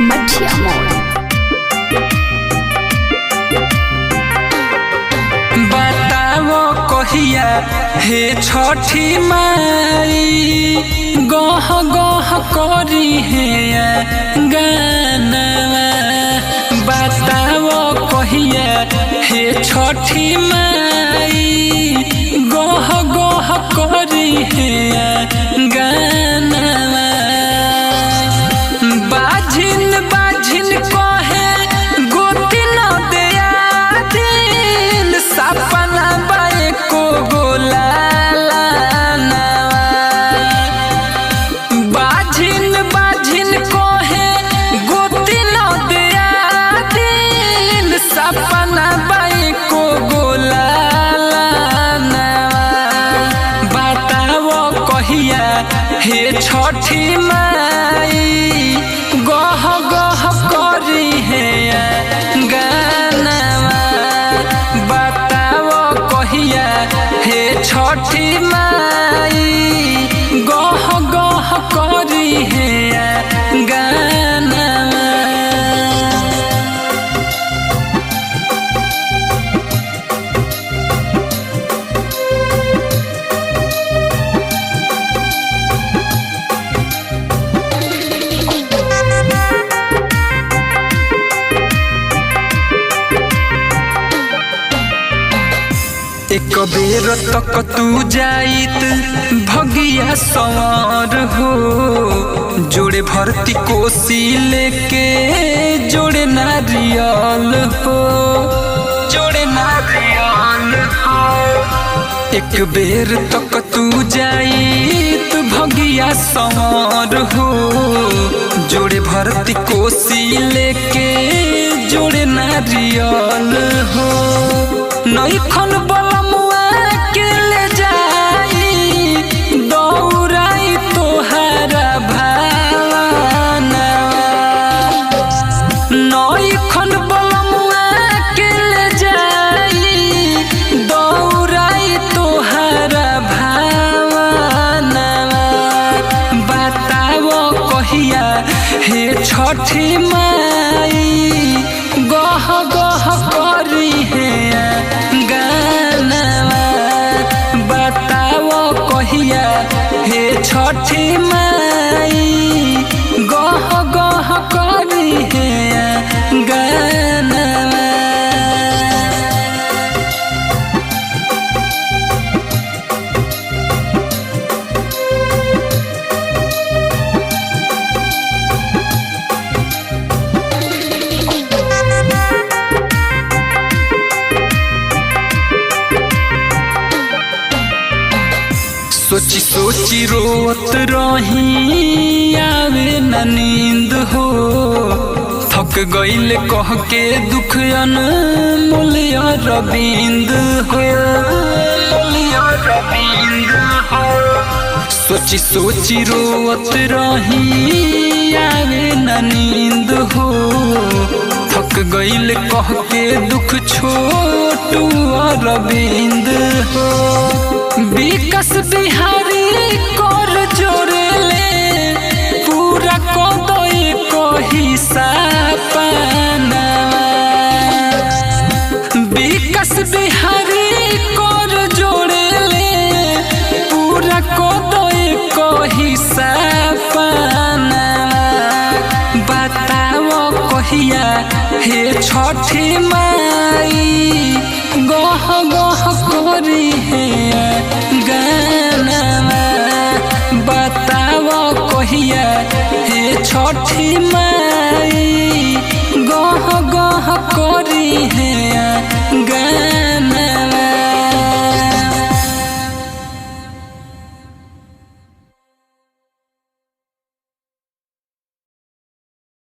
मठिया मोड़। बताओ कहिया हे छठी माई गह गह करी हे गानवा। बताओ कहिया हे छठी माई गह गह करी हे गानवा। बाझिन बाझिन कहे गोती न दया दिन सपना बाए को गोला। बाझिन बाझिन कहे गोती न दया दिन सपना बाए को गोला। बताओ कहिया हे छठी माई गह गह करी हे गानवा। बताओ कहिया हे छठी माई गह गह करी हे गानवा। एक बेर तक तू जाइत भगिया सवार हो। जोड़े भरती कोसी लेके जोड़े नारियल हो। जोड़े नारियल हो। एक बेर तक तू जाइत भगिया सवार हो। जोड़े भरती कोसी लेके जोड़े नारियल हो। नैखन बलमुआ के ले जाई दौड़ाई तोहारा भावना। नैखन बलमुआ के ले जाई दौड़ाई तोहारा भावना। बताओ कहिया हे छठी माई गह गह करी हे गानवा। बताओ कहिया हे छठी माई गह गह करी हे गानवा। सोची सोची रोत रही आवे न नींद हो। थक गईल कह के दुख अनमोल अरविंद हो। सोची सोची रोत रही आवे न नींद हो। थक गईल कह के दुख छोटू अरविंद हो। विकास बिहारी कर जोरे ले पूरा कदई कही सपना। विकास बिहारी कर जोरे ले पूरा कदई कही सपना। बताओ कहिया हे छठी माई गह गह करी हे गानवा। बताओ कहिया हे छठी माई गह गह करी हे